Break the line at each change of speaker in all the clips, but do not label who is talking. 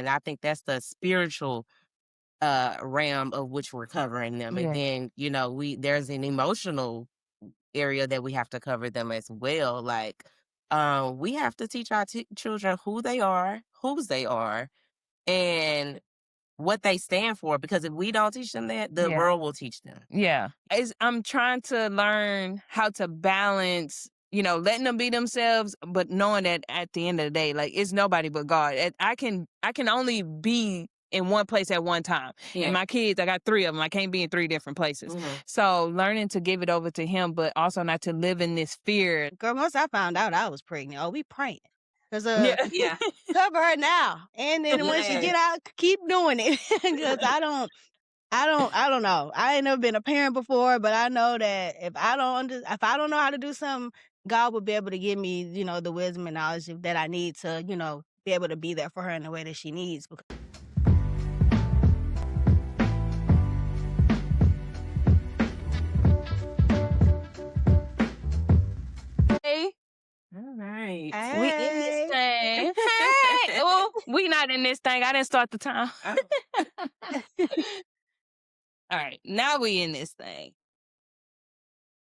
And I think that's the spiritual realm of which we're covering them. And then, there's an emotional area that we have to cover them as well. Like, we have to teach our children who they are, whose they are, and what they stand for. Because if we don't teach them that, the world will teach them.
Yeah. I'm trying to learn how to balance, letting them be themselves, but knowing that at the end of the day, like, it's nobody but God. I can only be in one place at one time.
Yeah.
And my kids, I got 3 of them. I can't be in 3 different places.
Mhm.
So learning to give it over to him, but also not to live in this fear.
Girl, once I found out I was pregnant, we praying. Because
Yeah.
cover her now. And then when she get out, keep doing it. Because I don't know. I ain't never been a parent before, but I know that if I don't know how to do something, God will be able to give me, the wisdom and knowledge that I need to, be able to be there for her in the way that she needs.
Hey.
All right.
We in this thing. Hey. Oh, we not in this thing. I didn't start the time.
Oh.
All right. Now we in this thing.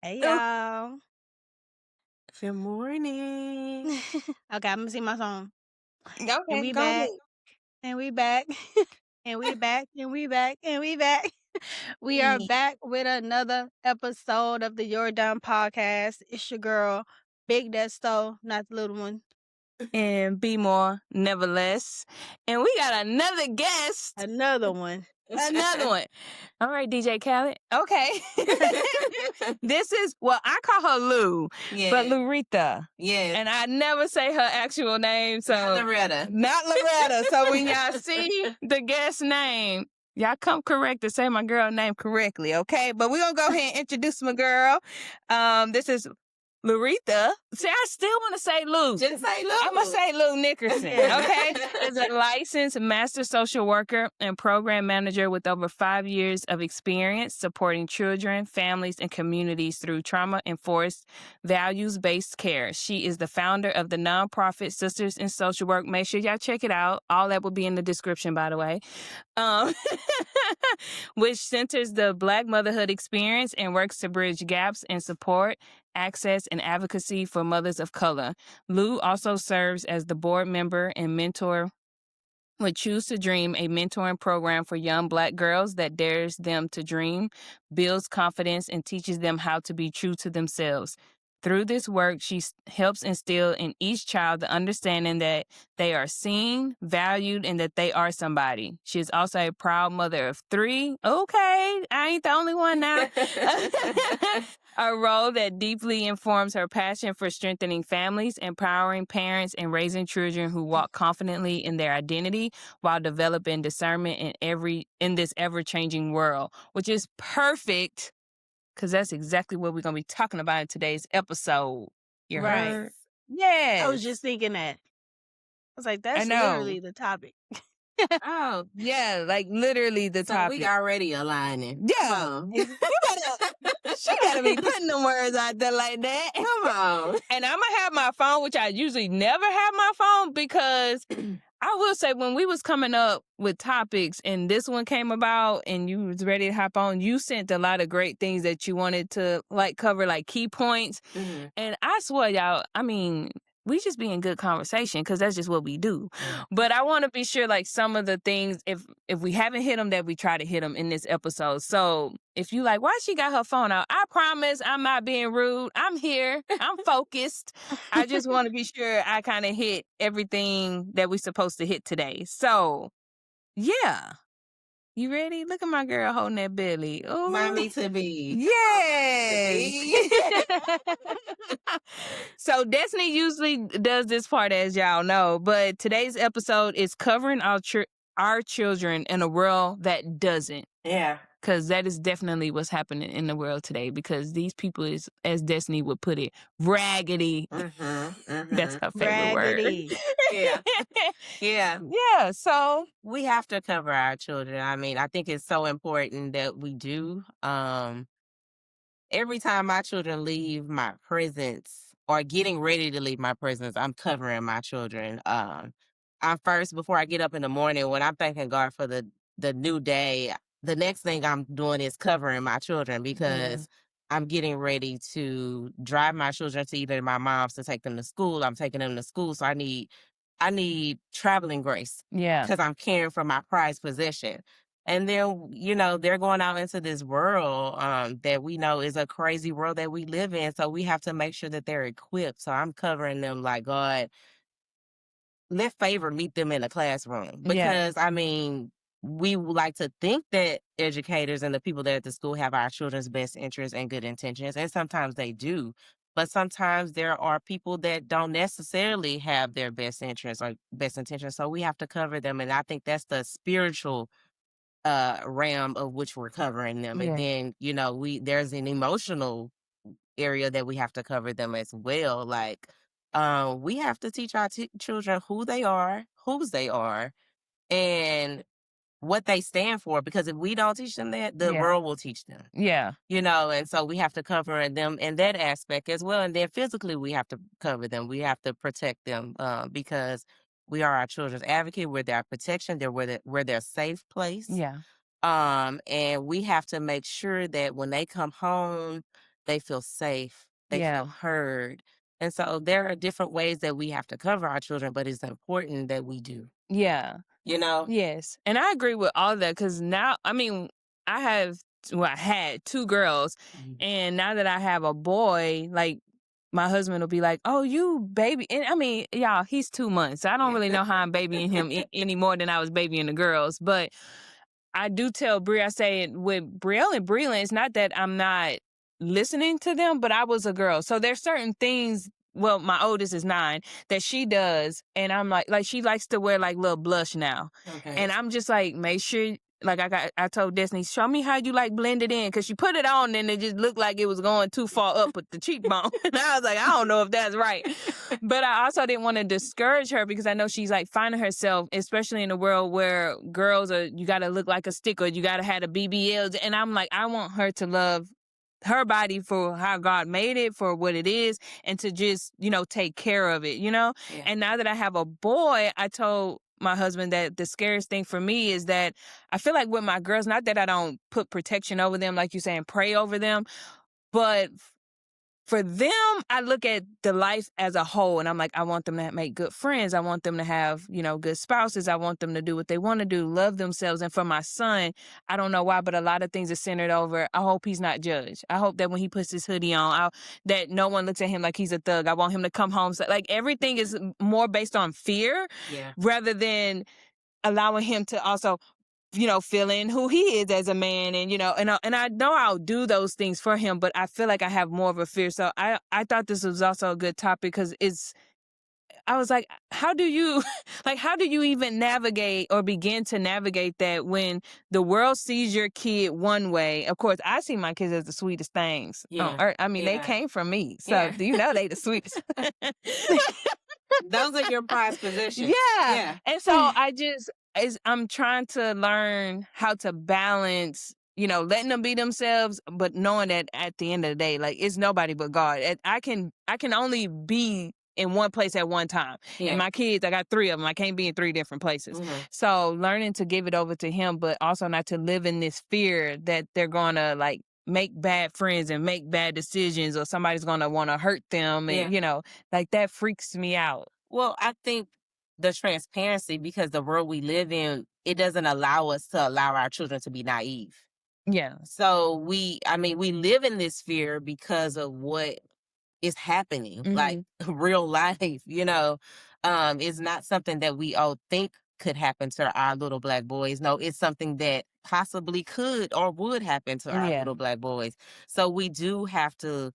Hey, y'all.
Good morning.
Okay, I'm going to sing my song.
Okay,
And we
go
back.
ahead.
And we back. And we back. And we back. And we back. We are back with another episode of the You're Done podcast. It's your girl, Big Desto, not the little one.
And be more, never less. And we got another guest.
Another one.
Another one. All right, DJ Khaled. Okay. This is, I call her Lou, but Louretha.
Yeah.
And I never say her actual name. So
Louretha.
Not Louretha. So when y'all see the guest name, y'all come correct to say my girl name correctly, okay? But we're going to go ahead and introduce my girl. This is Louretha. See, I still want to say Lou.
Just say Lou.
I'm going to say Lou Nickerson, okay? Is a licensed master social worker and program manager with over 5 years of experience supporting children, families, and communities through trauma-enforced, values-based care. She is the founder of the nonprofit Sisters in Social Work. Make sure y'all check it out. All that will be in the description, by the way. Which centers the Black motherhood experience and works to bridge gaps in support, access, and advocacy for mothers of color. Lou also serves as the board member and mentor with Choose to Dream, a mentoring program for young Black girls that dares them to dream, builds confidence, and teaches them how to be true to themselves. Through this work, she helps instill in each child the understanding that they are seen, valued, and that they are somebody. She is also a proud mother of 3. Okay, I ain't the only one now. A role that deeply informs her passion for strengthening families, empowering parents, and raising children who walk confidently in their identity while developing discernment in this ever-changing world, which is perfect. Because that's exactly what we're going to be talking about in today's episode. You heard? Yeah.
I was just thinking that. I was like, that's literally the topic.
Oh,
yeah, like literally the topic.
We already aligning.
Yeah. She gotta be putting them words out there like that.
Come on.
And I'm gonna have my phone, which I usually never have my phone, because I will say when we was coming up with topics and this one came about and you was ready to hop on, you sent a lot of great things that you wanted to cover, like key points.
Mm-hmm.
And I swear, y'all, I mean, we just be in good conversation because that's just what we do. But I want to be sure, some of the things, if we haven't hit them, that we try to hit them in this episode. So if you like, why she got her phone out? I promise I'm not being rude. I'm here. I'm focused. I just want to be sure I kind of hit everything that we're supposed to hit today. So, yeah. You ready? Look at my girl holding that belly. Oh,
Mommy to be.
Yes. So Destiny usually does this part, as y'all know, but today's episode is covering our children in a world that doesn't.
Yeah.
Because that is definitely what's happening in the world today, because these people is, as Destiny would put it, raggedy. That's her favorite
Raggedy.
word.
Yeah. Yeah.
Yeah, so
We have to cover our children. I mean, I think it's so important that we do. Every time my children leave my presence or getting ready to leave my presence, I'm covering my children. I first, before I get up in the morning, when I'm thanking God for the new day, the next thing I'm doing is covering my children because I'm getting ready to drive my children to either my mom's to take them to school. I'm taking them to school, so I need traveling grace
Yeah.
because I'm caring for my prized possession. And then, they're going out into this world that we know is a crazy world that we live in. So we have to make sure that they're equipped. So I'm covering them like, God, let favor meet them in the classroom.
Yeah.
Because, we would like to think that educators and the people there at the school have our children's best interests and good intentions. And sometimes they do. But sometimes there are people that don't necessarily have their best interests or best intentions. So we have to cover them. And I think that's the spiritual realm of which we're covering them. And
Yeah.
then, there's an emotional area that we have to cover them as well. Like, we have to teach our children who they are, whose they are, and what they stand for. Because if we don't teach them that, the
Yeah.
world will teach them.
Yeah.
And so we have to cover them in that aspect as well. And then physically, we have to cover them. We have to protect them because we are our children's advocate. We're their protection. We're their safe place.
Yeah.
And we have to make sure that when they come home, they feel safe, they feel heard. And so there are different ways that we have to cover our children, but it's important that we do,
Yeah. Yes. And I agree with all that because now, I have, I had 2 girls.
Mhm.
And now that I have a boy, like, my husband will be like, "Oh, you baby." And y'all, he's 2 months. So I don't really know how I'm babying him any more than I was babying the girls. But I do tell Brie, I say with Brielle and Breland, it's not that I'm not listening to them, but I was a girl. So there's certain things, well, my oldest is 9, that she does. And I'm like she likes to wear like little blush now.
Okay.
And I'm just like, make sure, like I told Destiny, show me how you like blend it in. Cause she put it on and it just looked like it was going too far up with the cheekbone. And I was like, I don't know if that's right. But I also didn't want to discourage her because I know she's like finding herself, especially in a world where girls you got to look like a stick or you got to have a BBL. And I'm like, I want her to love her body for how God made it, for what it is, and to just, take care of it,
Yeah.
And now that I have a boy, I told my husband that the scariest thing for me is that I feel like with my girls, not that I don't put protection over them, like you saying, pray over them, but for them, I look at the life as a whole and I'm like, I want them to make good friends. I want them to have, good spouses. I want them to do what they want to do, love themselves. And for my son, I don't know why, but a lot of things are centered over, I hope he's not judged. I hope that when he puts his hoodie on, that no one looks at him like he's a thug. I want him to come home. So, like, everything is more based on fear rather than allowing him to also feeling who he is as a man and I know I'll do those things for him, but I feel like I have more of a fear. So I thought this was also a good topic because I was like, how do you even navigate or begin to navigate that when the world sees your kid one way? Of course, I see my kids as the sweetest things on earth. They came from me. So do you know they the sweetest?
Those are your prized possessions.
Yeah. And so I'm trying to learn how to balance, letting them be themselves, but knowing that at the end of the day, like, it's nobody but God. I can only be in one place at one time.
Yeah.
And my kids, I got 3 of them. I can't be in 3 different places.
Mm-hmm.
So learning to give it over to him, but also not to live in this fear that they're going to like make bad friends and make bad decisions or somebody's going to want to hurt them. And, like that freaks me out.
Well, I think the transparency, because the world we live in, it doesn't allow us to allow our children to be naive.
Yeah.
So we live in this fear because of what is happening, like real life, it's not something that we all think could happen to our little Black boys. No, it's something that possibly could or would happen to our little Black boys. So we do have to,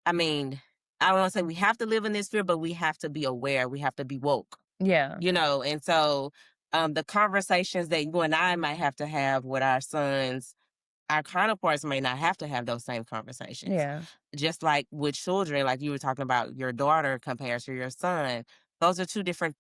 I don't want to say we have to live in this fear, but we have to be aware. We have to be woke.
Yeah.
And so the conversations that you and I might have to have with our sons, our counterparts may not have to have those same conversations.
Yeah.
Just like with children, like you were talking about your daughter compared to your son, those are 2 different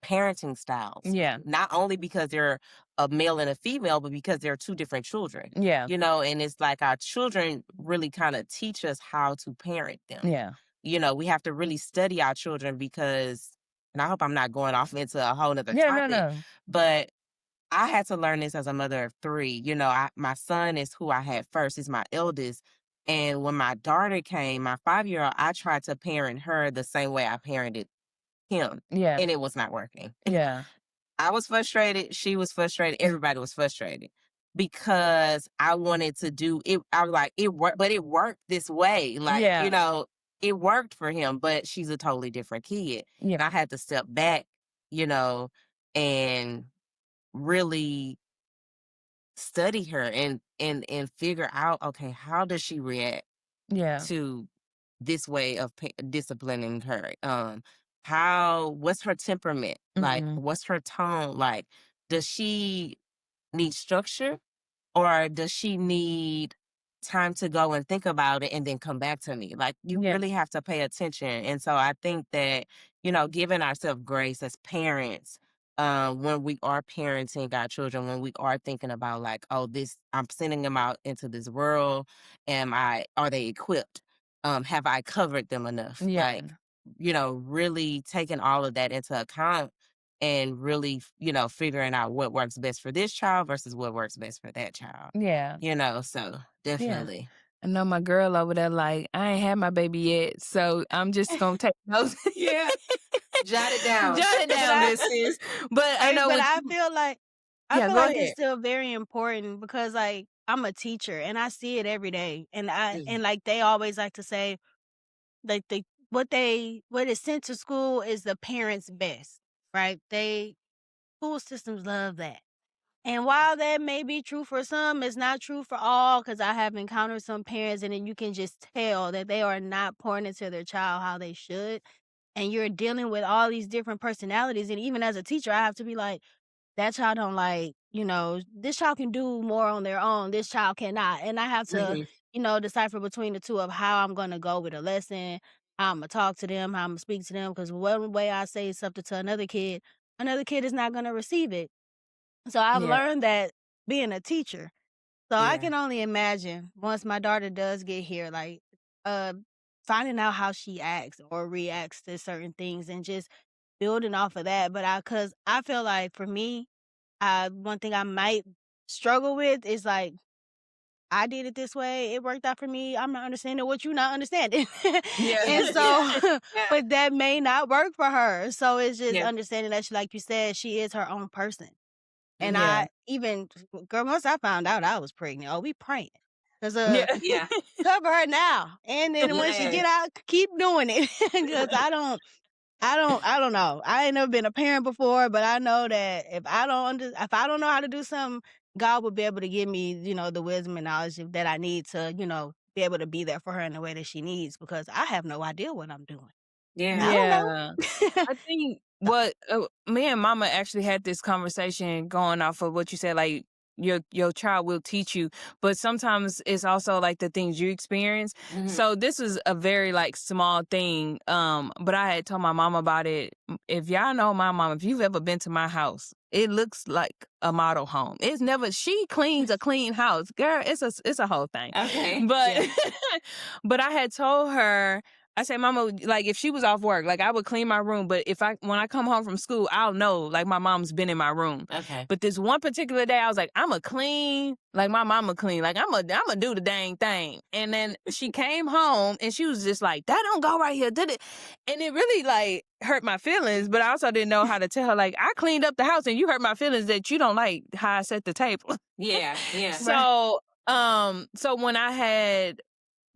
parenting styles.
Yeah.
Not only because they're a male and a female, but because they're 2 different children.
Yeah.
And it's like our children really kind of teach us how to parent them.
Yeah.
We have to really study our children because and I hope I'm not going off into a whole nother
Yeah, no,
topic,
no.
but I had to learn this as a mother of 3. You know, my son is who I had first. He's my eldest. And when my daughter came, my 5-year-old, I tried to parent her the same way I parented him,
Yeah.
and it was not working.
Yeah.
I was frustrated. She was frustrated. Everybody was frustrated because I wanted to do it. I was like, it worked, but it worked this way. Like, you
Yeah.
know, it worked for him, but she's a totally different kid. And
Yeah.
I had to step back, you know, and really study her and figure out, okay, how does she react
Yeah.
to this way of disciplining her? What's her temperament? Like,
Mhm.
what's her tone? Like, does she need structure, or does she need time to go and think about it and then come back to me? Like, you
Yeah.
really have to pay attention. And so I think that, you know, giving ourselves grace as parents, when we are parenting our children, when we are thinking about like, oh, I'm sending them out into this world. Are they equipped? Have I covered them enough?
Yeah.
Like, you know, really taking all of that into account and really, you know, figuring out what works best for this child versus what works best for that child.
Yeah.
You know, so
Yeah.
definitely.
I know my girl over there like, I ain't had my baby yet, so I'm just gonna take notes.
Yeah. Jot it down.
Jot it down, this sis. But I know
but
what
I
you
feel like
Yeah, go
it's
ahead.
still very important because like I'm a teacher and I see it every day. And like they always like to say like what is sent to school is the parents' best, right? School systems love that. And while that may be true for some, it's not true for all because I have encountered some parents and then you can just tell that they are not pouring into their child how they should. And you're dealing with all these different personalities. And even as a teacher, I have to be like, that child don't like, this child can do more on their own. This child cannot. And I have to,
Mhm.
decipher between the two of how I'm going to go with a lesson, how I'm going to talk to them, how I'm going to speak to them. Because one way I say something to another kid is not going to receive it. So I've
Yeah.
learned that being a teacher. So I
Yeah.
can only imagine once my daughter does get here, like uh finding out how she acts or reacts to certain things and just building off of that. But cause I feel like for me, one thing I might struggle with is like I did it this way. It worked out for me. I'm not understanding what you're not understanding.
Yeah.
And so, but that may not work for her. So it's just
Yeah.
understanding that like you said, she is her own person. And
Yeah.
girl, once I found out I was pregnant, oh, we praying. Cause
Yeah.
Yeah.
cover her now. And then when she get out, keep doing it. Cause I don't know. I ain't never been a parent before, but I know that if I don't know how to do something, God will be able to give me, the wisdom and knowledge that I need to, be able to be there for her in the way that she needs because I have no idea what I'm doing. And I
Yeah.
don't
Yeah.
know.
I think me and mama actually had this conversation going off of what you said, like your child will teach you, but sometimes it's also like the things you experience.
Mhm.
So this is a very like small thing. But I had told my mom about it. If y'all know my mom, if you've ever been to my house, it looks like a model home. It's never she cleans a clean house. Girl, it's a whole thing.
Okay.
But
Yeah.
but I had told her I said, Mama, like if she was off work, like I would clean my room. But when I come home from school, I'll know like my mom's been in my room.
Okay.
But this one particular day, I was like, I'ma clean like my mama clean. Like I'ma do the dang thing. And then she came home and she was just like, that don't go right here, did it? And it really like hurt my feelings. But I also didn't know how to tell her like I cleaned up the house and you hurt my feelings that you don't like how I set the table.
Yeah. Yeah.
So so when I had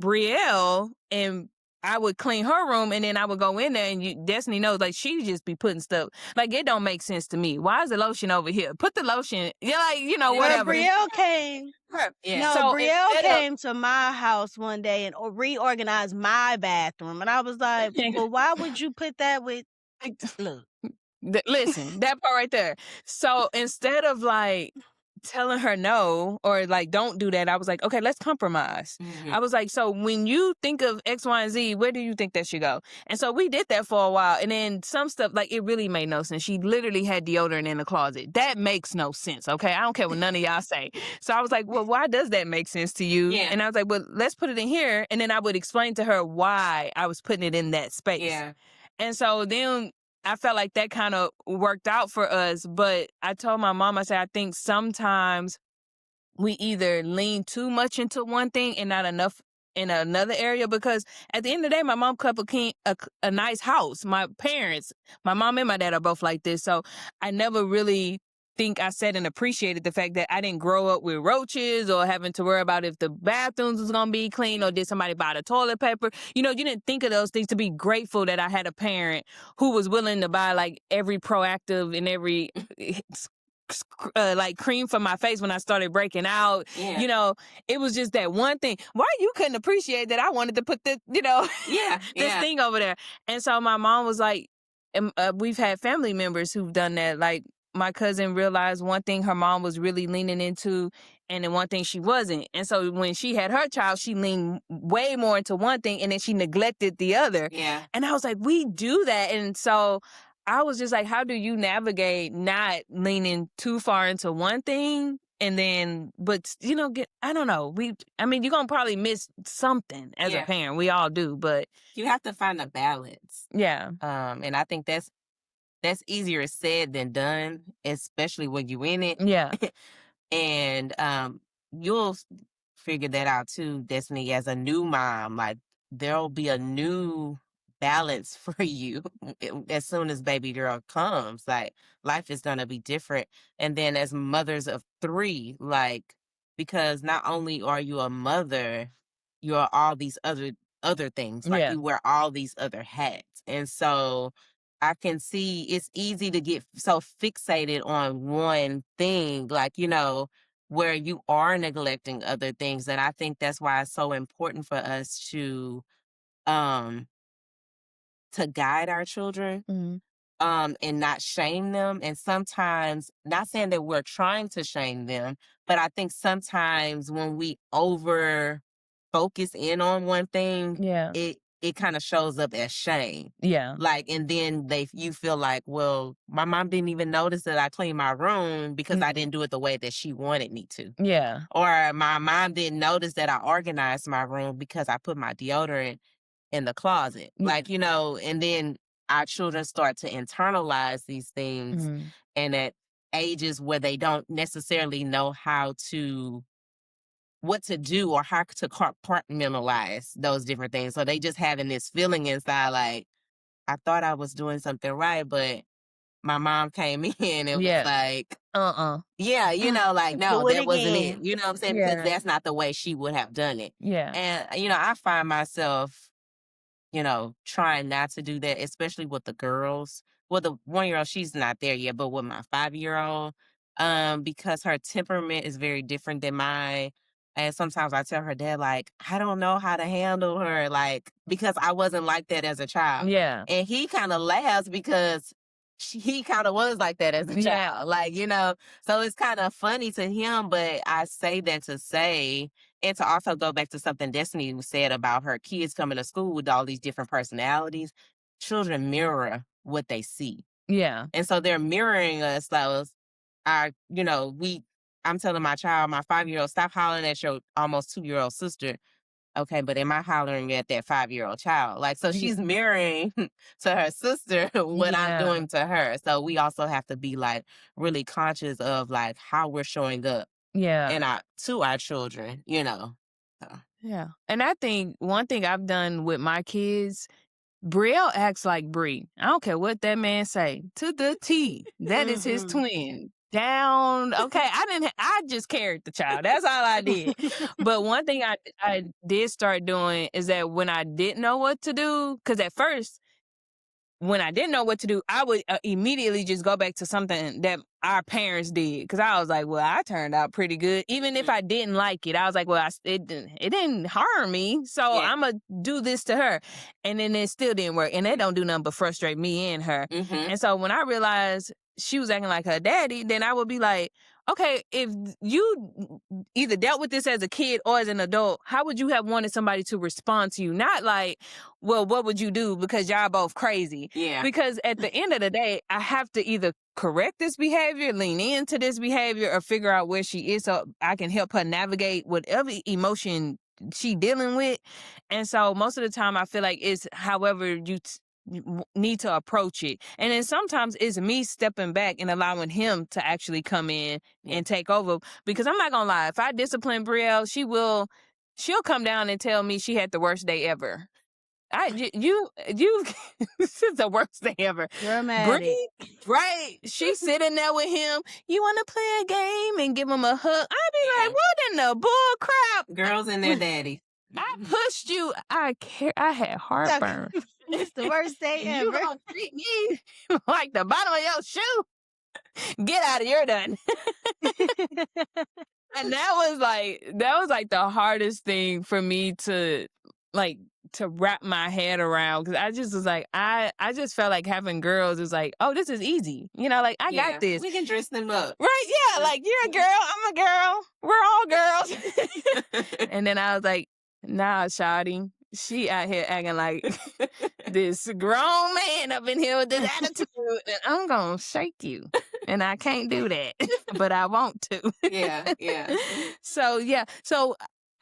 Brielle and I would clean her room and then I would go in there and Destiny knows like she just be putting stuff like it don't make sense to me. Why is the lotion over here? Put the lotion,
Well,
whatever.
Brielle came.
Yeah.
No,
So
Brielle came to my house one day and reorganized my bathroom, and I was like, "Well, why would you put that with?" Look,
Listen, that part right there. So instead of like telling her no or like don't do that, I was like, okay, let's compromise.
Mhm.
I was like, so when you think of X, Y, and Z, where do you think that should go? And so we did that for a while. And then some stuff, like it really made no sense. She literally had deodorant in the closet. That makes no sense. Okay. I don't care what none of y'all say. So I was like, well, why does that make sense to you?
Yeah.
And I was like, well, let's put it in here. And then I would explain to her why I was putting it in that space.
Yeah.
And so then I felt like that kind of worked out for us. But I told my mom, I said, I think sometimes we either lean too much into one thing and not enough in another area, because at the end of the day, my mom kept a nice house. My parents, my mom and my dad are both like this. So I never really think I said and appreciated the fact that I didn't grow up with roaches or having to worry about if the bathrooms was going to be clean or did somebody buy the toilet paper. You know, you didn't think of those things to be grateful that I had a parent who was willing to buy like every Proactive and every like cream for my face when I started breaking out.
Yeah.
You know, it was just that one thing. Why you couldn't appreciate that I wanted to put this, this thing over there. And so my mom was like, we've had family members who've done that. Like my cousin realized one thing her mom was really leaning into and then one thing she wasn't. And so when she had her child, she leaned way more into one thing and then she neglected the other.
Yeah.
And I was like, we do that. And so I was just like, how do you navigate not leaning too far into one thing and then, but I don't know. You're going to probably miss something as a parent. We all do, but
you have to find a balance.
Yeah.
And I think that's easier said than done, especially when you're in it.
Yeah.
And you'll figure that out too, Destiny, as a new mom. Like there'll be a new balance for you as soon as baby girl comes. Like life is gonna be different. And then as mothers of 3, like, because not only are you a mother, you're all these other things. Like you wear all these other hats. And so I can see it's easy to get so fixated on one thing, like, where you are neglecting other things. And I think that's why it's so important for us to guide our children, and not shame them. And sometimes, not saying that we're trying to shame them, but I think sometimes when we over focus in on one thing, it kind of shows up as shame.
Yeah.
Like, and then you feel like, well, my mom didn't even notice that I cleaned my room because I didn't do it the way that she wanted me to.
Yeah.
Or my mom didn't notice that I organized my room because I put my deodorant in the closet. Like, and then our children start to internalize these things, and at ages where they don't necessarily know what to do or how to compartmentalize those different things. So they just having this feeling inside like, I thought I was doing something right, but my mom came in and was like, like, no, that wasn't it. You know what I'm saying? Because that's not the way she would have done it.
Yeah.
And, I find myself, trying not to do that, especially with the girls. Well, the 1-year-old, she's not there yet, but with my 5-year-old, because her temperament is very different than mine. And sometimes I tell her dad, like, I don't know how to handle her, like, because I wasn't like that as a child.
Yeah.
And he kind of laughs because he kind of was like that as a child. Like, so it's kind of funny to him, but I say that to say, and to also go back to something Destiny said about her kids coming to school with all these different personalities. Children mirror what they see.
Yeah.
And so they're mirroring us. So I'm telling my child, my 5-year-old, stop hollering at your almost 2-year-old sister. Okay, but am I hollering at that 5-year-old child? Like, so she's mirroring to her sister what I'm doing to her. So we also have to be like really conscious of like how we're showing up. And to our children, So.
Yeah. And I think one thing I've done with my kids, Brielle acts like Bree. I don't care what that man say. To the T. That is his twin. Down. Okay. I just carried the child. That's all I did. But one thing I did start doing is that when I didn't know what to do, because at first, when I didn't know what to do, I would immediately just go back to something that our parents did. Because I was like, well, I turned out pretty good. Even if I didn't like it, I was like, well, it didn't harm me. So I'm going to do this to her. And then it still didn't work. And that don't do nothing but frustrate me and her. And so when I realized she was acting like her daddy, then I would be like, okay, if you either dealt with this as a kid or as an adult, how would you have wanted somebody to respond to you? Not like, well, what would you do because y'all both crazy?
Yeah.
Because at the end of the day, I have to either correct this behavior, lean into this behavior, or figure out where she is so I can help her navigate whatever emotion she dealing with. And so most of the time I feel like it's however you need to approach it. And then sometimes it's me stepping back and allowing him to actually come in and take over. Because I'm not gonna lie, if I discipline Brielle, she'll come down and tell me she had the worst day ever. You this is the worst day ever.
Dramatic.
Right? She's sitting there with him. You want to play a game and give him a hug? I'd be like, what in the bull crap?
Girls and their daddy.
I pushed you. I had heartburn.
It's the worst day ever.
You gonna treat me like the bottom of your shoe? Get out of here, done. And that was like the hardest thing for me to wrap my head around, because I just was like, I just felt like having girls is like, oh, this is easy. You know, like, I got this.
We can dress them up.
Right, yeah, like, you're a girl, I'm a girl, we're all girls. And then I was like, nah, shawty, she out here acting like this grown man up in here with this attitude, and I'm gonna shake you. And I can't do that, but I want to.
Yeah.
So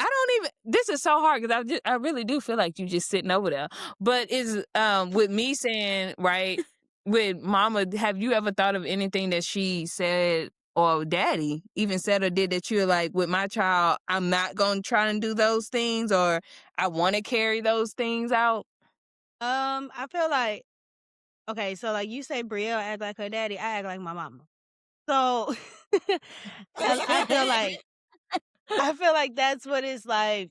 I don't even. This is so hard because I really do feel like you just sitting over there. But is with me saying, right, with Mama, have you ever thought of anything that she said or Daddy even said or did that you're like, with my child, I'm not gonna try and do those things, or I want to carry those things out?
I feel like, okay, so like you say Brielle act like her daddy, I act like my mama. So I feel like that's what it's like.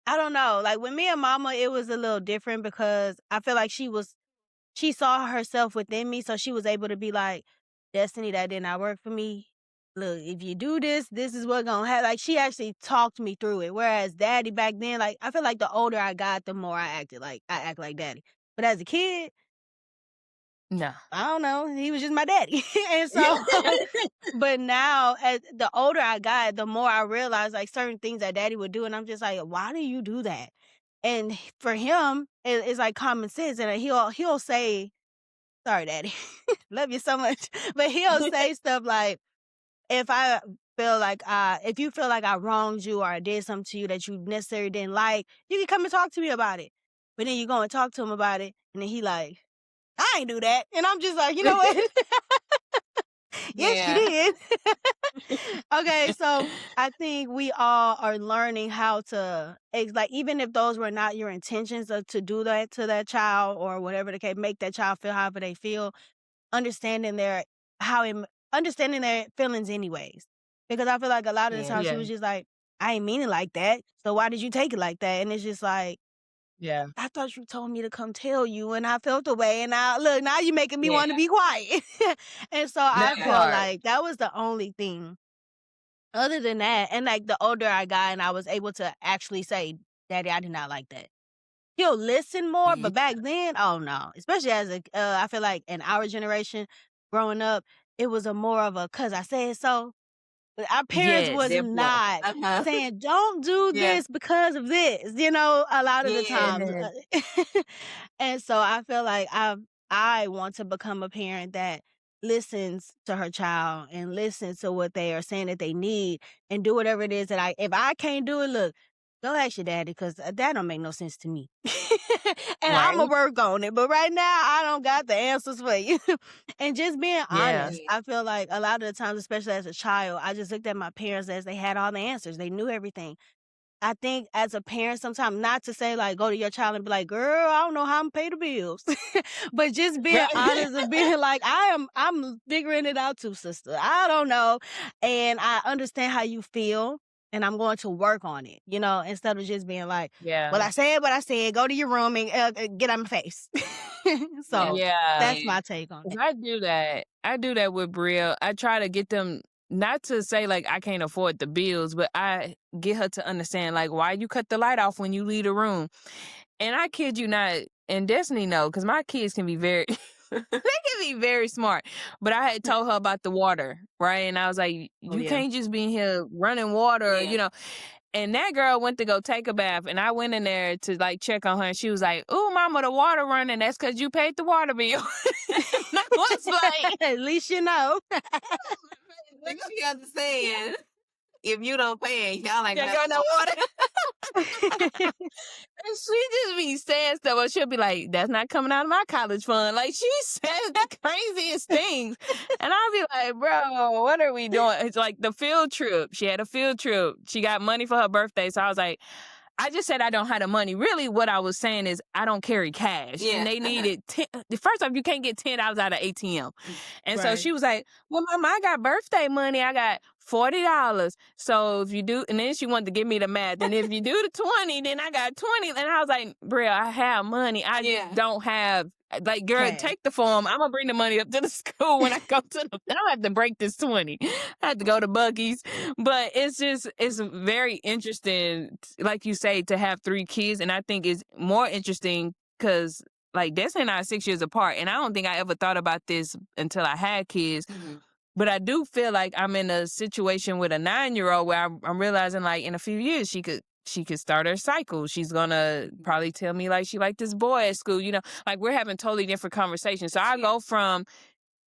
I don't know. Like with me and Mama, it was a little different because I feel like she saw herself within me, so she was able to be like, Destiny, that did not work for me. Look, if you do this, this is what gonna happen. Like she actually talked me through it. Whereas Daddy back then, like I feel like the older I got, the more I act like Daddy. But as a kid,
No.
I don't know. He was just my daddy. And so, but now as the older I got, the more I realized like certain things that Daddy would do. And I'm just like, why do you do that? And for him, it's like common sense. And he'll say, sorry, Daddy, love you so much. But he'll say stuff like, if you feel like I wronged you or I did something to you that you necessarily didn't like, you can come and talk to me about it. But then you go and talk to him about it. And then he like, I ain't do that. And I'm just like, you know what? Yes, you did. Okay, so I think we all are learning how to, like, even if those were not your intentions to do that to that child or whatever the case, make that child feel however they feel, understanding their feelings anyways. Because I feel like a lot of the time she was just like, I ain't mean it like that. So why did you take it like that? And it's just like,
yeah,
I thought you told me to come tell you, and I felt the way, and now you're making me want to be quiet. And so I feel like that was the only thing. Other than that, and like the older I got and I was able to actually say, Daddy, I did not like that. He'll listen more, but back then, oh no. Especially as I feel like in our generation, growing up, it was a more of a, 'cause I said so. But our parents was not saying, don't do this because of this, a lot of the times. And so I feel like I want to become a parent that listens to her child and listens to what they are saying that they need and do whatever it is that if I can't do it, look, go ask your daddy, because that don't make no sense to me. And I'm going to work on it. But right now, I don't got the answers for you. And just being honest, I feel like a lot of the times, especially as a child, I just looked at my parents as they had all the answers. They knew everything. I think as a parent, sometimes not to say like, go to your child and be like, girl, I don't know how I'm pay the bills. But just being honest and being like, I'm figuring it out too, sister. I don't know. And I understand how you feel. And I'm going to work on it, instead of just being like, well, I said what I said, go to your room and get on my face. So that's my take on it.
I do that with Brielle. I try to get them, not to say like I can't afford the bills, but I get her to understand like why you cut the light off when you leave the room. And I kid you not, and Destiny know, because my kids can be very... they can be very smart. But I had told her about the water, right? And I was like, you can't just be in here running water, And that girl went to go take a bath, and I went in there to like check on her, and she was like, "Ooh, Mama, the water running. That's because you paid the water bill." I was like,
at least you know.
What she understand? If you don't pay, y'all ain't got
no water. she just be saying stuff, but she'll be like, "That's not coming out of my college fund." Like, she says the craziest things, and I'll be like, "Bro, what are we doing?" It's like the field trip. She had a field trip. She got money for her birthday, so I was like, I just said I don't have the money. Really, what I was saying is I don't carry cash.
Yeah.
And they needed first off, you can't get $10 out of ATM. And so she was like, "Well, Mama, I got birthday money. I got $40. So if you do," and then she wanted to give me the math. And if you do the 20, then I got 20. And I was like, "Bro, I have money. I just don't have." Like, girl, take the form. I'm gonna bring the money up to the school when I go to the. I don't have to break this 20. I have to go to Buc-ee's. But it's very interesting, like you say, to have 3 kids, and I think it's more interesting because like Destiny and I are 6 years apart, and I don't think I ever thought about this until I had kids.
Mm-hmm.
But I do feel like I'm in a situation with a 9-year-old where I'm realizing like in a few years she could start her cycle. She's gonna probably tell me like she liked this boy at school, like we're having totally different conversations. So I go from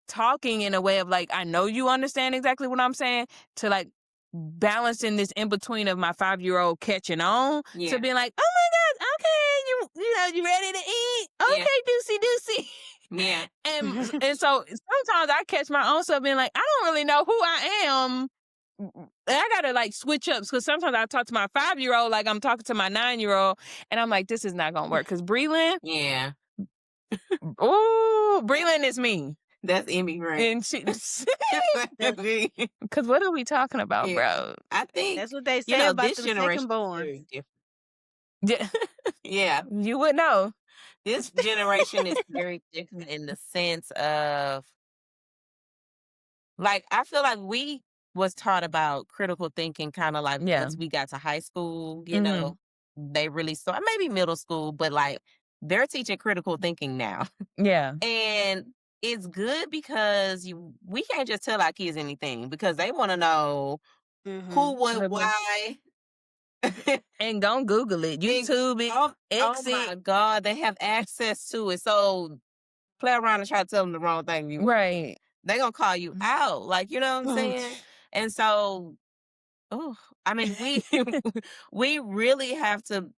talking in a way of like, I know you understand exactly what I'm saying, to like balancing this in between of my 5-year-old catching on to being like, "Oh my God, okay, you ready to eat? Okay, Deucey.
Yeah.
And so sometimes I catch my own self being like, I don't really know who I am. And I gotta like switch up because sometimes I talk to my 5-year-old like I'm talking to my 9-year-old, and I'm like, this is not gonna work. Because Breland, Breland is me.
That's immigrant.
And she, because what are we talking about, bro?
I think
that's what they say about
this
the
generation
second born.
Yeah, you would know.
This generation is very different in the sense of, like, I feel like we was taught about critical thinking kind of like once we got to high school, they really saw, maybe middle school, but like they're teaching critical thinking now.
Yeah.
And it's good because we can't just tell our kids anything because they want to know who, what, why.
And don't Google it. YouTube it.
Oh my God, they have access to it. So play around and try to tell them the wrong thing.
Right.
They're going to call you out. Like, you know what I'm saying? And so, I mean, we really have to,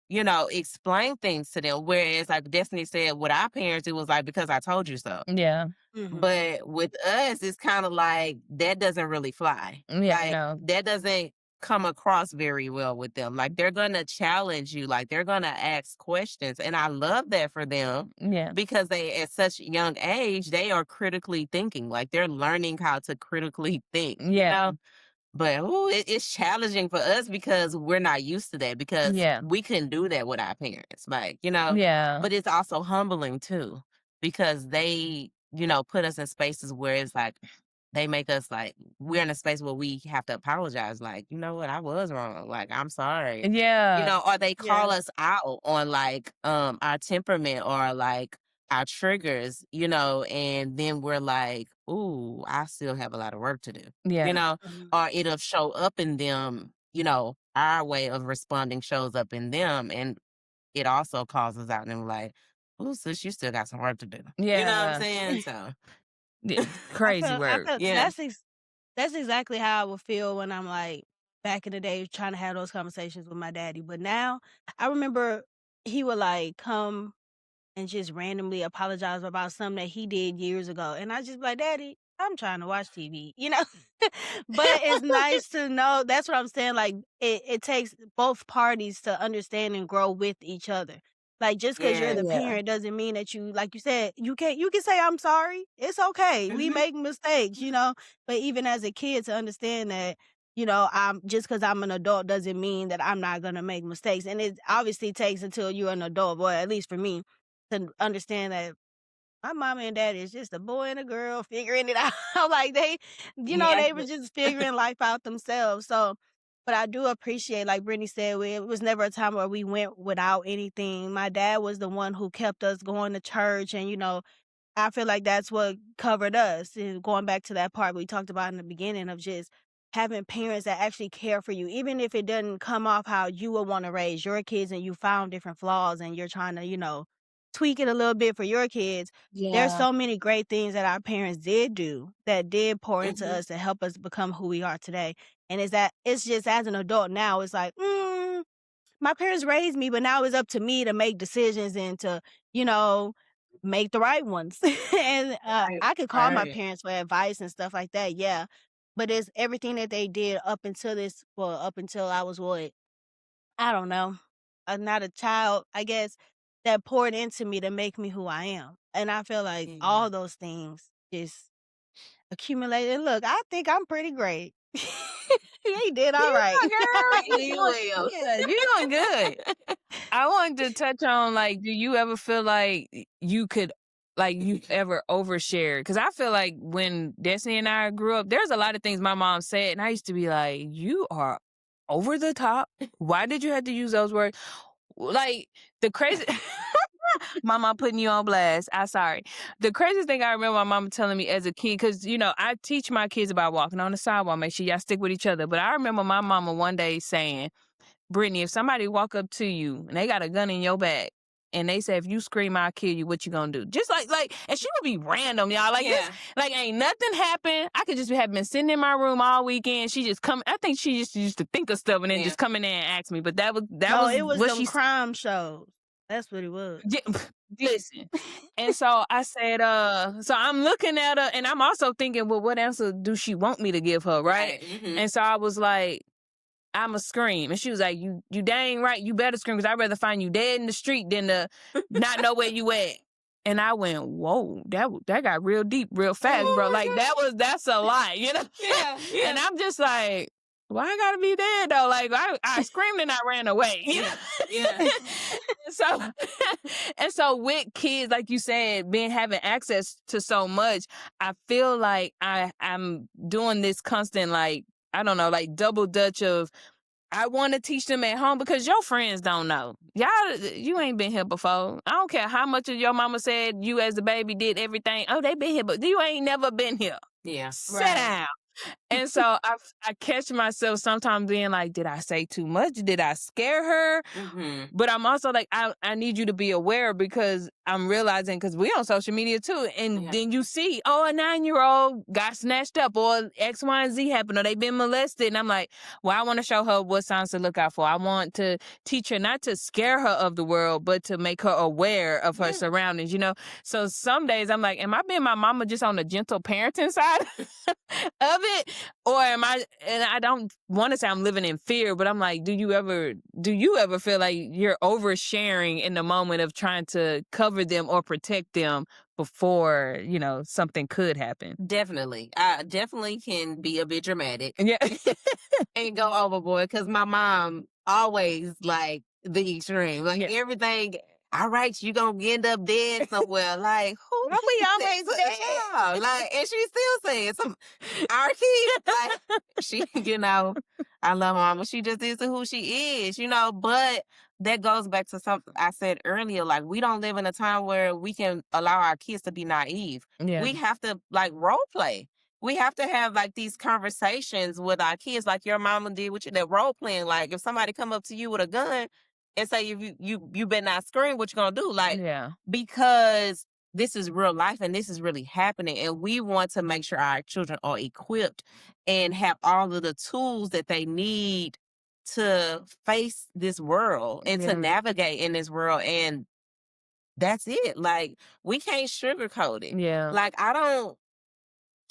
explain things to them. Whereas, like Destiny said, with our parents, it was like, because I told you so.
Yeah.
But with us, it's kind of like, that doesn't really fly.
Yeah,
that doesn't come across very well with them. Like, they're going to challenge you. Like, they're going to ask questions. And I love that for them.
Yeah.
Because they, at such a young age, they are critically thinking. Like, they're learning how to critically think.
Yeah.
But it's challenging for us because we're not used to that, because we couldn't do that with our parents. Like,
Yeah.
But it's also humbling too, because they, put us in spaces where it's like, they make us like, we're in a space where we have to apologize. Like, you know what, I was wrong. Like, I'm sorry.
Yeah.
Or they call us out on like our temperament or like our triggers, and then we're like, ooh, I still have a lot of work to do.
Yeah.
Or it'll show up in them, our way of responding shows up in them, and it also calls us out and we're like, ooh, sis, you still got some work to do.
Yeah.
You know what I'm saying? So
crazy work.
That's exactly how I would feel when I'm like back in the day trying to have those conversations with my daddy. But now I remember he would like come and just randomly apologize about something that he did years ago. And I just be like, Daddy, I'm trying to watch TV, But it's nice to know. That's what I'm saying. Like, it takes both parties to understand and grow with each other. Like, just because you're the parent doesn't mean that you, like you said, you can say, I'm sorry. It's okay. We make mistakes, But even as a kid, to understand that, I'm just because I'm an adult doesn't mean that I'm not going to make mistakes. And it obviously takes until you're an adult, well, at least for me, to understand that my mama and daddy is just a boy and a girl figuring it out. Like they were just figuring life out themselves. So, but I do appreciate, like Brittany said, it was never a time where we went without anything. My dad was the one who kept us going to church, and I feel like that's what covered us. And going back to that part we talked about in the beginning of just having parents that actually care for you, even if it doesn't come off how you would want to raise your kids, and you found different flaws and you're trying to, tweak it a little bit for your kids. There's so many great things that our parents did do that did pour into us to help us become who we are today. And it's just as an adult now, it's like, my parents raised me, but now it's up to me to make decisions and to, you know, make the right ones. And
Right,
I could call my
right.
parents for advice and stuff like that, yeah. But it's everything that they did up until I was what? I don't know. Not a child, I guess, that poured into me to make me who I am. And I feel like
Yeah.
all those things just accumulated. Look, I think I'm pretty great. They did all right.
Yeah, girl,
You will.
you're doing good. I wanted to touch on, like, do you ever feel like you could, like, you ever overshare? Because I feel like when Destiny and I grew up, there's a lot of things my mom said, and I used to be like, you are over the top. Why did you have to use those words? Like, the crazy. Mama putting you on blast. I'm sorry. The craziest thing I remember my mama telling me as a kid, because, you know, I teach my kids about walking on the sidewalk, make sure y'all stick with each other. But I remember my mama one day saying, Brittany, if somebody walk up to you and they got a gun in your back and they say, if you scream, I'll kill you, what you gonna do? Just and she would be random, y'all. Like, this, like, ain't nothing happened. I could just have been sitting in my room all weekend. She just come, I think she just used to think of stuff and then just come in there and ask me. But that was
No, it was
what
them
she
crime shows. That's what it was.
yeah, listen. And so I said, so I'm looking at her and I'm also thinking, well, what answer do she want me to give her, right? And so I was like, I'ma scream. And she was like, you dang right, you better scream, because I'd rather find you dead in the street than to not know where you at. And I went, whoa, that got real deep real fast, bro. Like, that's a lot, you know?
Yeah, yeah.
And I'm just like, why I gotta be there though? Like, I screamed and I ran away. You know?
Yeah.
So and so with kids, like you said, having access to so much, I feel like I'm doing this constant, like, I don't know, like double dutch of, I want to teach them at home because your friends don't know. Y'all, you ain't been here before. I don't care how much of your mama said you as a baby did everything. Oh, they been here, but you ain't never been here.
Yeah.
Sit down. And so I catch myself sometimes being like, did I say too much? Did I scare her? But I'm also like, I need you to be aware, because I'm realizing, because we on social media too. And then you see, oh, a 9-year-old got snatched up, or X, Y, and Z happened, or they've been molested. And I'm like, well, I want to show her what signs to look out for. I want to teach her not to scare her of the world, but to make her aware of her surroundings, you know? So some days I'm like, am I being my mama just on the gentle parenting side of it? Or am I, and I don't want to say I'm living in fear, but I'm like, do you ever feel like you're oversharing in the moment of trying to cover them or protect them before, you know, something could happen?
Definitely. I definitely can be a bit dramatic.
Yeah.
And go overboard, because my mom always like the extreme. Like, everything, all right, you gonna end up dead somewhere. Like, who
We always
say, like, and she's still saying some our kids, like, she, you know, I love mama. She just is who she is, you know. But that goes back to something I said earlier. Like, we don't live in a time where we can allow our kids to be naive.
Yeah.
We have to, like, role play. We have to have, like, these conversations with our kids, like your mama did with you, that role playing. Like, if somebody come up to you with a gun and say, if you better not scream, what you gonna do? Like, because this is real life and this is really happening, and we want to make sure our children are equipped and have all of the tools that they need to face this world and to navigate in this world. And that's it. Like, we can't sugarcoat it.
Yeah.
Like, I don't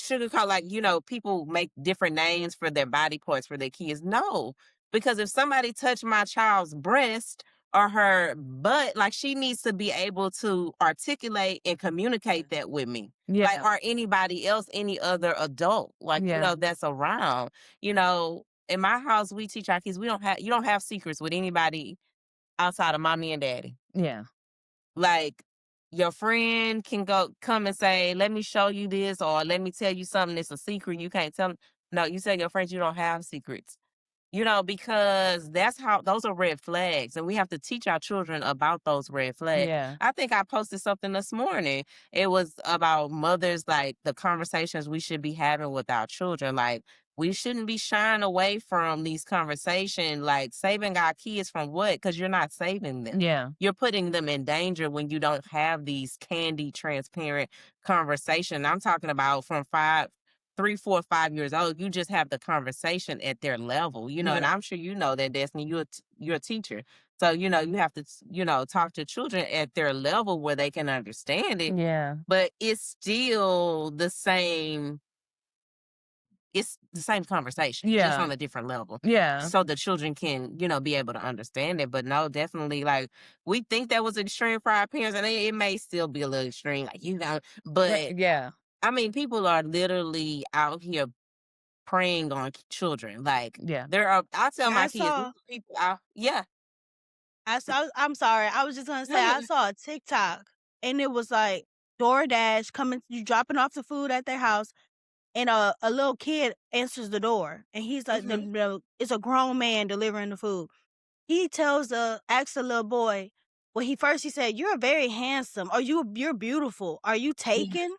sugarcoat, like, you know, people make different names for their body parts for their kids. No, because if somebody touched my child's breast or her butt, like, she needs to be able to articulate and communicate that with me. Like, or anybody else, any other adult, like, you know, that's around. You know, in my house, we teach our kids, you don't have secrets with anybody outside of mommy and daddy.
Yeah.
Like, your friend can come and say, let me show you this, or let me tell you something that's a secret you can't tell them. No, you tell your friends you don't have secrets. You know, because those are red flags, and we have to teach our children about those red flags.
Yeah.
I think I posted something this morning. It was about mothers, like the conversations we should be having with our children. Like, we shouldn't be shying away from these conversations, like saving our kids from what? Because you're not saving them.
Yeah.
You're putting them in danger when you don't have these candy, transparent conversations. I'm talking about from 3, 4, 5 years old, you just have the conversation at their level, you know, and
Yeah.
I'm sure you know that, Destiny, you're a teacher. So, you know, you have to, you know, talk to children at their level where they can understand it,
Yeah.
but it's still the same. It's the same conversation, just
Yeah.
on a different level.
Yeah.
So the children can, you know, be able to understand it. But no, definitely, like, we think that was extreme for our parents, and it may still be a little extreme, like, you know, but
Yeah.
I mean, people are literally out here preying on children. Like,
Yeah.
there are, I tell my
I
kids,
saw
people out, yeah.
I'm sorry. I was just gonna say I saw a TikTok and it was like DoorDash coming, you dropping off the food at their house, and a little kid answers the door, and he's like,
Mhm.
it's a grown man delivering the food. He asks the little boy. Well, he said, "You're very handsome. You're beautiful. Are you
Yeah.
taken?"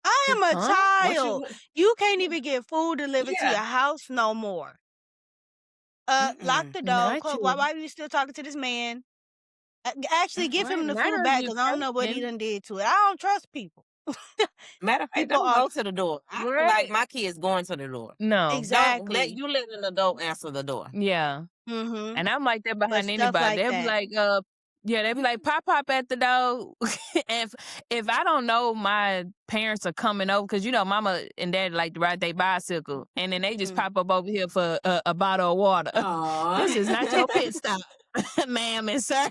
I am a
Huh?
What
child.
you,
You can't even get food delivered to
yeah.
your house no more. Lock
Mm-mm.
the door.
Not
Why
you.
are you still talking to this man? Actually, give
Right.
him the
Not
food
are
back
you
because I don't know what he
taking.
done did to it. I don't trust people.
Matter of fact,
People
don't
are
go to the door. I don't like
Right.
my kids going to the door.
No.
Don't
exactly.
let an adult answer the door.
Yeah.
Mm-hmm.
And I'm like that
But
behind
stuff
anybody.
like
They'll be
that.
like, yeah, they'll be like, pop at the door. if if I don't know my parents are coming over, because you know, mama and dad like to ride their bicycle, and then they just
Mm.
pop up over here for a bottle of water. This is not your pit stop, ma'am and sir.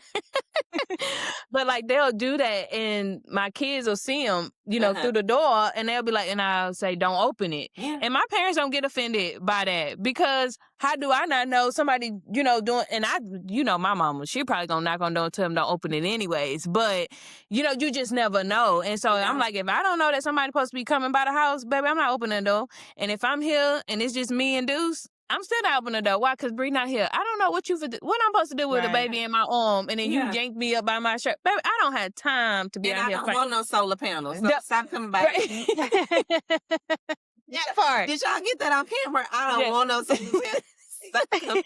But like they'll do that, and my kids will see them, you know, through the door, and they'll be like, and I'll say, don't open it.
Yeah.
And my parents don't get offended by that, because how do I not know somebody, you know, doing, and I, you know, my mama, she probably gonna knock on the door and tell them don't open it anyways, but you know, you just never know. And so I'm
No.
like, if I don't know that somebody's supposed to be coming by the house, baby, I'm not opening the door. And if I'm here and it's just me and Deuce, I'm still not opening the door. Why? Because Bree not here. I don't know what I'm supposed to do with a
Right.
baby in my arm, and then you
Yeah.
yank me up by my shirt. Baby, I don't have time to be
And
out
I
here
don't
fighting.
want no solar panels. So
The-
stop coming back.
Right.
That
part.
Did y'all get that on camera? I don't
Yeah.
want no solar panels. Stop coming-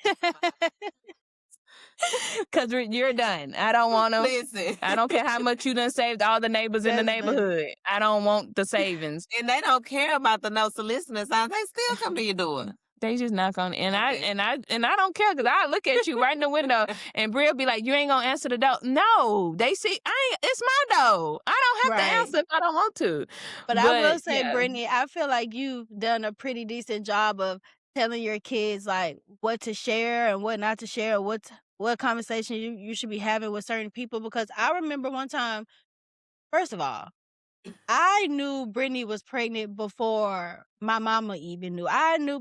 Because you're done. I don't want them.
Listen.
I don't care how much you done saved all the neighbors in the
That's funny.
neighborhood. I don't want the savings.
And they don't care about the no soliciting signs. They still come to your door.
They just knock on, and
Okay.
I don't care, because I look at you right in the window, and Bri'll be like, "You ain't gonna answer the door." No, they see, it's my door. I don't have
Right.
to answer if I don't want to.
But I will say,
yeah.
Brittany, I feel like you've done a pretty decent job of telling your kids like what to share and what not to share, what conversation you should be having with certain people. Because I remember one time, first of all, I knew Brittany was pregnant before my mama even knew. I knew,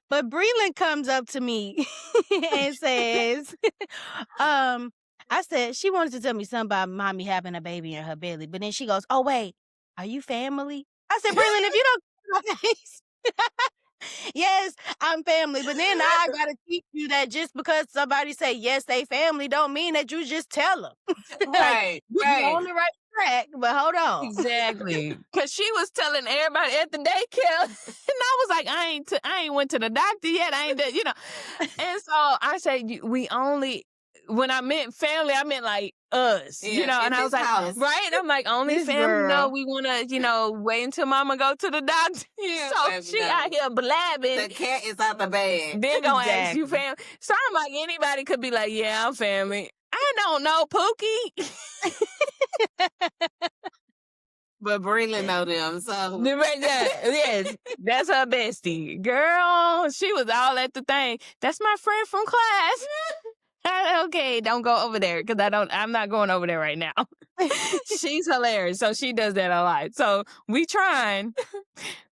but Breland comes up to me and says, I said, she wanted to tell me something about mommy having a baby in her belly. But then she goes, "Oh, wait, are you family?" I said, "Breland, if you don't my face." Yes, I'm family. But then I gotta teach you that just because somebody say yes, they family, don't mean that you just tell them.
Right.
You're on the right track, but hold on.
Exactly. Because she was telling everybody at the daycare, and I was like, I ain't went to the doctor yet. I ain't, you know. And so I said, when I meant family, I meant like us,
Yeah,
you know.
in
And I was
this
like,
house.
right? I'm like, only
This
family.
girl.
No, we want to, you know, wait until mama go to the doctor.
Yeah,
So
baby,
she
no.
out here blabbing.
The cat is out the bag.
Then gonna ask you
Exactly.
family. So I'm like, anybody could be like, yeah, I'm family. I don't know, Pookie.
But Breland know them, so.
Yes, that's her bestie. Girl, she was all at the thing. That's my friend from class. Okay, don't go over there, because I'm not going over there right now. She's hilarious. So she does that a lot. So we trying.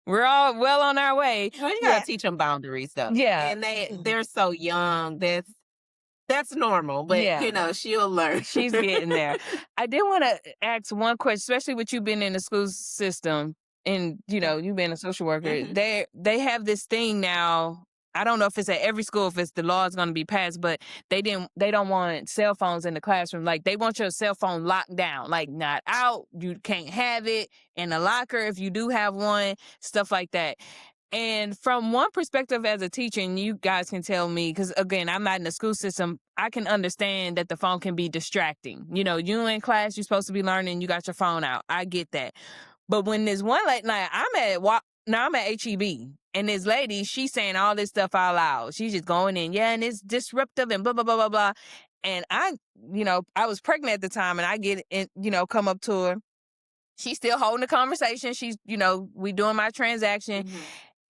We're all well on our way.
Well, you gotta teach them boundaries, though.
Yeah.
And they're so young. That's normal, but
Yeah.
you know, she'll learn.
She's getting there. I did want to ask one question, especially with you being in the school system, and you know, you being a social worker.
Mhm.
They have this thing now. I don't know if it's at every school, if it's the law is going to be passed, but they don't want cell phones in the classroom. Like, they want your cell phone locked down, like not out. You can't have it in a locker if you do have one, stuff like that. And from one perspective as a teacher, and you guys can tell me, because again, I'm not in the school system, I can understand that the phone can be distracting. You know, you in class, you're supposed to be learning, you got your phone out. I get that. But when there's one late night, I'm at now I'm at HEB, and this lady, she's saying all this stuff out loud. She's just going in, yeah, and it's disruptive and blah, blah, blah, blah, blah. And I was pregnant at the time, and I get in, come up to her. She's still holding the conversation. She's, we doing my transaction. Mm-hmm.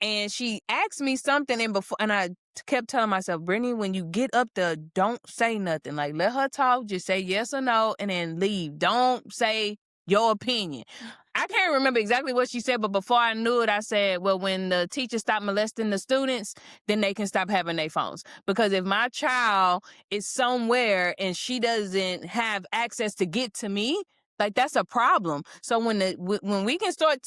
And she asked me something, and I kept telling myself, Brittany, when you get up there, don't say nothing. Like, let her talk. Just say yes or no, and then leave. Don't say your opinion. I can't remember exactly what she said, but before I knew it, I said, well, when the teachers stop molesting the students, then they can stop having their phones. Because if my child is somewhere and she doesn't have access to get to me, like, that's a problem. So when we can start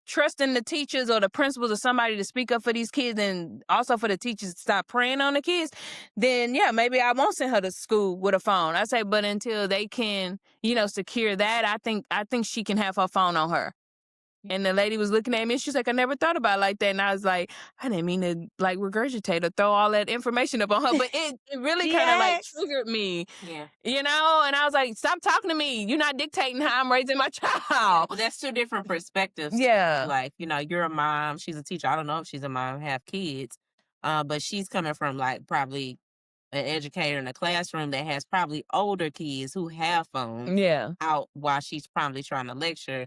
trusting the teachers or the principals or somebody to speak up for these kids, and also for the teachers to stop preying on the kids, then yeah, maybe I won't send her to school with a phone. I say, but until they can, secure that, I think she can have her phone on her. And the lady was looking at me and she's like, I never thought about it like that. And I was like, I didn't mean to like regurgitate or throw all that information up on her, but it really kind of like triggered me. Yeah. And I was like, stop talking to me. You're not dictating how I'm raising my child.
Well, that's two different perspectives.
Yeah.
Like, you're a mom, she's a teacher. I don't know if she's a mom, have kids. But she's coming from like probably an educator in a classroom that has probably older kids who have phones out while she's probably trying to lecture.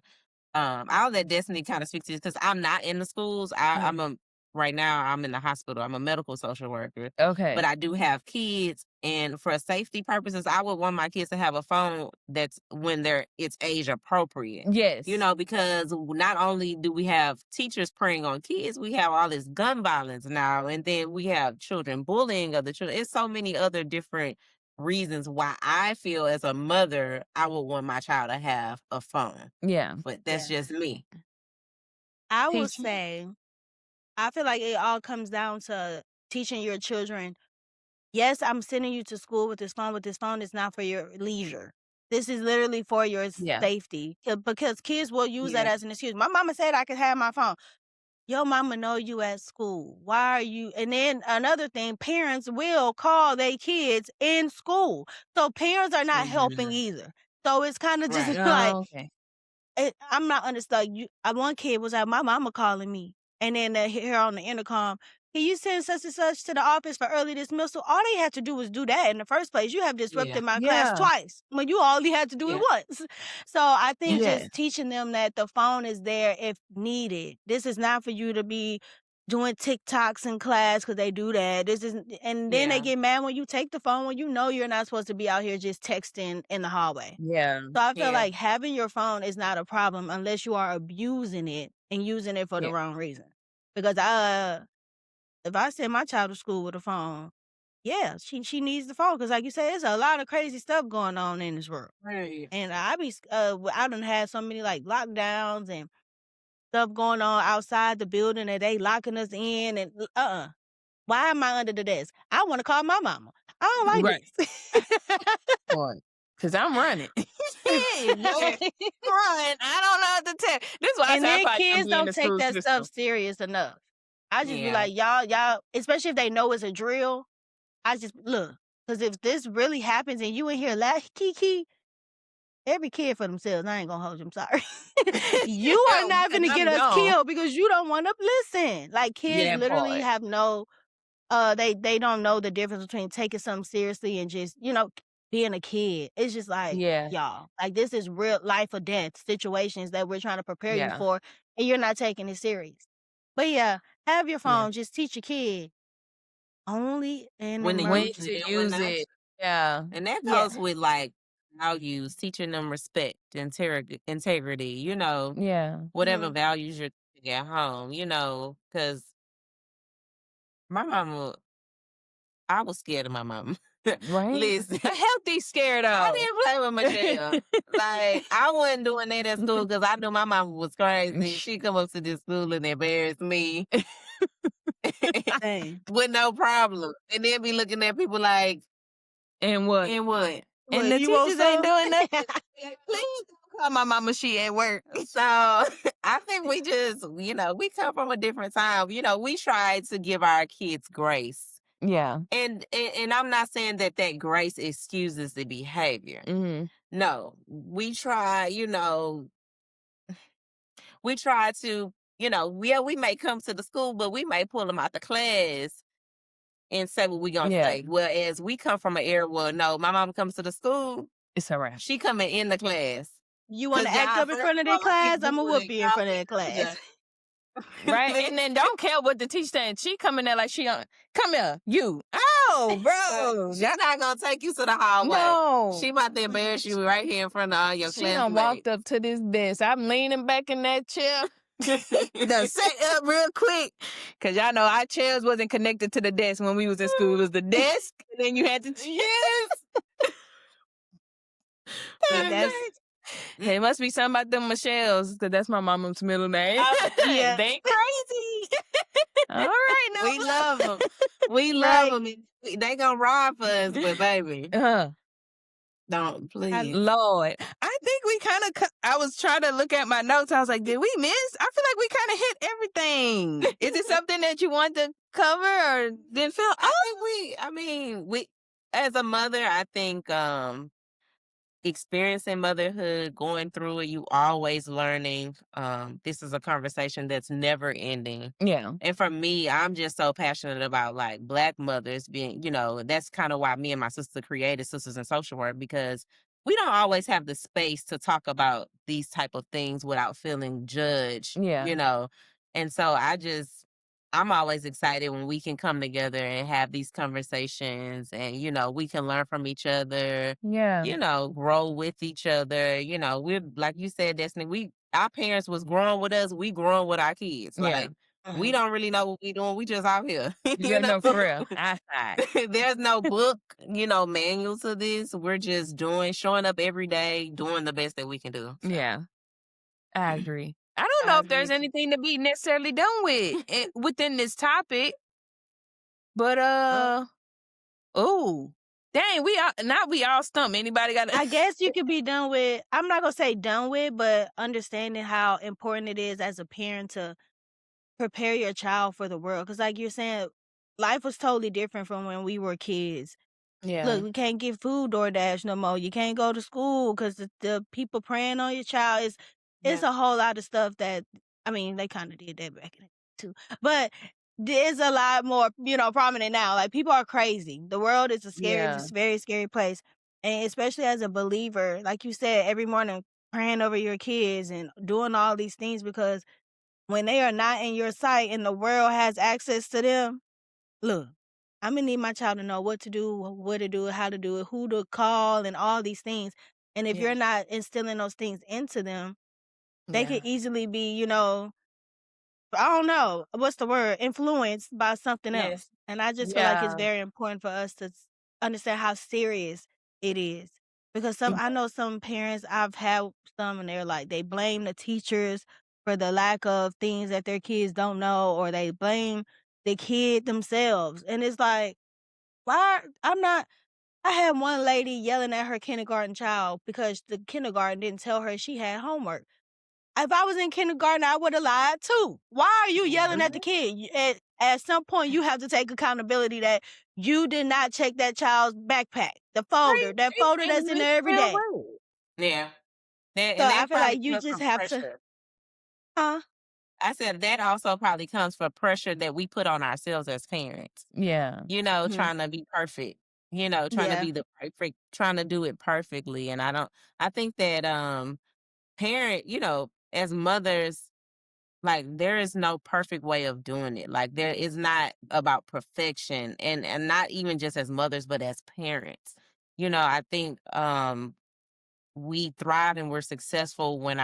I'll let Destiny kind of speak to this because I'm not in the schools. Right now I'm in the hospital. I'm a medical social worker.
Okay.
But I do have kids, and for safety purposes, I would want my kids to have a phone that's when it's age appropriate.
Yes.
Because not only do we have teachers preying on kids, we have all this gun violence now, and then we have children bullying other children. It's so many other different reasons why I feel as a mother, I would want my child to have a phone.
Yeah.
But that's just me.
I would say, I feel like it all comes down to teaching your children, yes, I'm sending you to school with this phone, but this phone is not for your leisure. This is literally for your safety. Because kids will use that as an excuse. My mama said I could have my phone. Your mama know you at school. Why are you? And then another thing, parents will call their kids in school. So parents are not helping either. So it's kind of just like, I'm not understanding. One kid was like, my mama calling me. And then they hear on the intercom, can you send such and such to the office for early dismissal? All they had to do was do that in the first place. You have disrupted my class twice when you only had to do it once. So I think just teaching them that the phone is there if needed. This is not for you to be doing TikToks in class because they do that. And then they get mad when you take the phone when you know you're not supposed to be out here just texting in the hallway.
Yeah.
So I feel like having your phone is not a problem unless you are abusing it and using it for the wrong reason. Because if I send my child to school with a phone, she needs the phone. Because like you said, there's a lot of crazy stuff going on in this world.
Right.
And I done had so many like lockdowns and stuff going on outside the building that they locking us in and why am I under the desk? I want to call my mama. I don't like this.
Because I'm running. Run. I don't know what to tell. This is why
and then kids don't take that stuff serious enough. I just be like, y'all, especially if they know it's a drill. I just look, because if this really happens and you in here kiki, every kid for themselves. I ain't gonna hold you. I'm sorry. You are not gonna get us killed because you don't want to listen. Like kids literally have no, they don't know the difference between taking something seriously and just being a kid. It's just like y'all, like this is real life or death situations that we're trying to prepare you for, and you're not taking it serious. But have your phone. Just teach your kid only in
when
emergency.
to use it. Yeah.
And that goes with like values, teaching them respect, integrity, whatever values you're teaching at home, because my mama, I was scared of my mama.
Right?
Listen,
a healthy scared of.
I didn't play with Michelle. Like, I wasn't doing that at school because I knew my mama was crazy. She come up to this school and embarrass me. With no problem. And then be looking at people like,
and what?
And what?
And the teachers ain't doing nothing. Please don't call my mama, she at work.
So I think we just, we come from a different time. We try to give our kids grace.
Yeah.
And I'm not saying that grace excuses the behavior.
Mm-hmm.
No, we try, we try to, we may come to the school, but we may pull them out the class and say what we gonna say. Whereas we come from an era where no, my mom comes to the school,
It's a wrap.
she coming in the class.
You want to
'Cause
act
y'all
up in
first
front of
of
their
all
class?
can't
I'm
do
gonna whoop
it.
you in
Y'all
front of their
can't do
class.
Right? And then don't care what the teacher saying. She coming there like she on, come here, you. Oh, bro.
She's not gonna take you to the hallway.
No.
She about to embarrass you right here in front of all your
She done
classmates.
walked up to this desk. I'm leaning back in that chair. Done sat up real quick. Cause y'all know our chairs wasn't connected to the desk when we was in school. It was the desk, and then you had to
Yes.
That's
It must be something about them Michelle's, because that's my mama's middle name.
yeah.
They crazy. All right, now.
We love them. We love them. They gonna rob us, but baby, don't please.
Lord. I think we kind of, I was trying to look at my notes. I was like, did we miss? I feel like we kind of hit everything. Is it something that you want to cover or didn't feel?
We, as a mother, I think, experiencing motherhood, going through it, you always learning. This is a conversation that's never ending.
Yeah.
And for me, I'm just so passionate about like Black mothers being, that's kind of why me and my sister created Sisters in Social Work, because we don't always have the space to talk about these type of things without feeling judged,
Yeah.
And so I'm always excited when we can come together and have these conversations and, we can learn from each other,
Yeah.
grow with each other. We're like you said, Destiny, our parents was growing with us, we growing with our kids.
Yeah.
Like we don't really know what we doing. We just out here.
You know, for real.
There's no book, manual to this. We're just showing up every day, doing the best that we can do. So.
Yeah. I agree. I don't know if there's anything to be necessarily done with within this topic, but dang, we all stumped. Anybody got?
I guess you could be done with. I'm not gonna say done with, but understanding how important it is as a parent to prepare your child for the world. Because, like you're saying, life was totally different from when we were kids.
Yeah.
Look, we can't get food DoorDash no more. You can't go to school because the people preying on your child. It's a whole lot of stuff that, they kind of did that back in the day too. But there's a lot more, prominent now. Like, people are crazy. The world is
Yeah.
very scary place. And especially as a believer, like you said, every morning praying over your kids and doing all these things, because when they are not in your sight and the world has access to them, look, I'm gonna need my child to know what to do, how to do it, who to call, and all these things. And if you're not instilling those things into them, they could easily be, I don't know, what's the word, influenced by something else. And I just feel like it's very important for us to understand how serious it is. Because I know some parents, I've had some, and they're like, they blame the teachers for the lack of things that their kids don't know, or they blame the kid themselves. And it's like, why? I had one lady yelling at her kindergarten child because the kindergarten didn't tell her she had homework. If I was in kindergarten, I would have lied too. Why are you yelling at the kid? At some point, you have to take accountability that you did not check that child's backpack, the folder, that folder that's in there every day.
Yeah. And
So I
that
feel like
probably
you
comes
just
from
have
pressure.
Huh?
I said that also probably comes from pressure that we put on ourselves as parents.
Yeah.
Trying to be perfect. Trying to be the perfect, trying to do it perfectly. And I think that parent, as mothers, like there is no perfect way of doing it. Like there is not about perfection, and not even just as mothers, but as parents. I think we thrive and we're successful when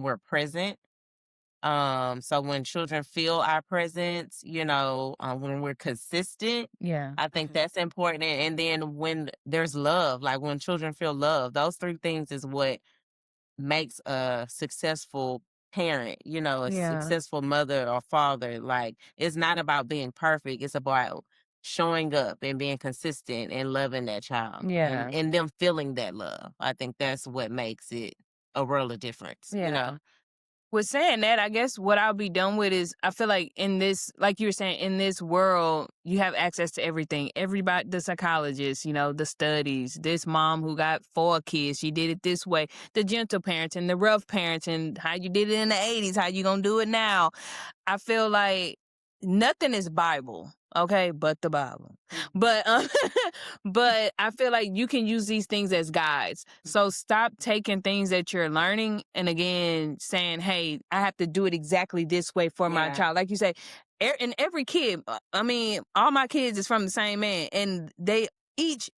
we're present. So when children feel our presence, when we're consistent,
Yeah.
I think that's important. And then when there's love, like when children feel love, those three things is what makes a successful parent, a successful mother or father. Like it's not about being perfect. It's about showing up and being consistent and loving that child
Yeah.
and them feeling that love. I think that's what makes it a world of difference,
Yeah. With saying that, I guess what I'll be done with is I feel like in this, like you were saying, in this world, you have access to everything. Everybody, the psychologists, the studies, this mom who got 4 kids, she did it this way, the gentle parents and the rough parents and how you did it in the 80s, how you gonna do it now. I feel like nothing is Bible, okay, but the Bible. But but I feel like you can use these things as guides. So stop taking things that you're learning and again saying, "Hey, I have to do it exactly this way for my child." Like you say, and every kid. I mean, all my kids is from the same man, and they each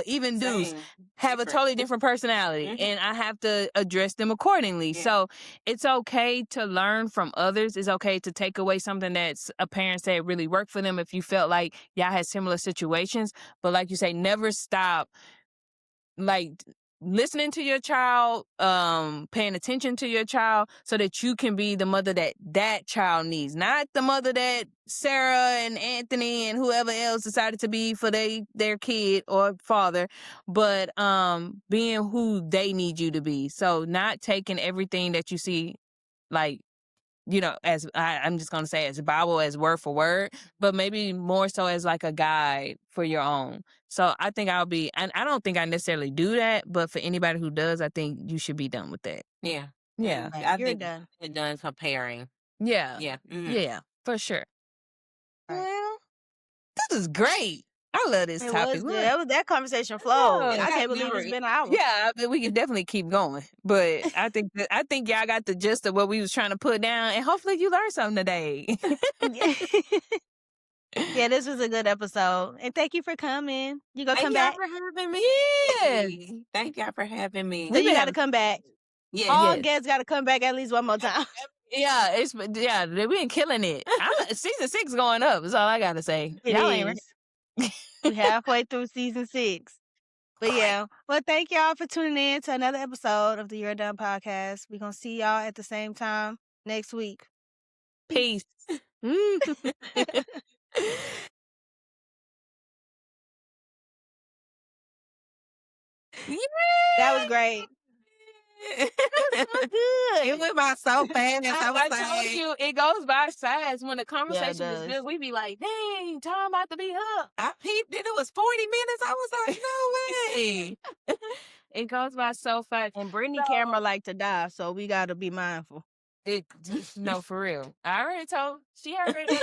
even dudes have a totally different personality, and I have to address them accordingly. So it's okay to learn from others. It's okay to take away something that's a parent said really worked for them if you felt like y'all had similar situations. But like you say, never stop like listening to your child, paying attention to your child so that you can be the mother that child needs, not the mother that Sarah and Anthony and whoever else decided to be for their kid or father, but being who they need you to be. So not taking everything that you see like as I'm just going to say as Bible as word for word, but maybe more so as like a guide for your own. So I think and I don't think I necessarily do that, but for anybody who does, I think you should be done with that.
Yeah.
Yeah.
I
You're
think
done.
you're done comparing.
Yeah.
Yeah.
Yeah, for sure.
Right.
Well, this is great. I love this
It
topic.
was good. That conversation flowed. I can't believe it's been an hour.
Yeah, I mean, we can definitely keep going, but I think y'all got the gist of what we was trying to put down, and hopefully you learned something today.
Yeah, this was a good episode, and thank you for coming. You gonna come back?
Thank y'all for having me.
Yes.
Thank y'all for having me.
So you got to come back.
Yeah.
All guests got to come back at least one more time.
Yeah, we been killing it. Season 6 going up. That's all I gotta say.
It
Y'all ain't
is. We halfway through season 6. But yeah, well, thank y'all for tuning in to another episode of the You're Done podcast. We're going to see y'all at the same time next week.
Peace.
That was great.
That's so good. It went by so fast.
I told you it goes by fast. When the conversation is
does.
good, we be like, dang, time about to be up.
I peeped it. It was 40 minutes. I was like, no way.
It goes by so fast.
And Brittany camera like to die, so we got to be mindful.
No, for real. I already told. She already.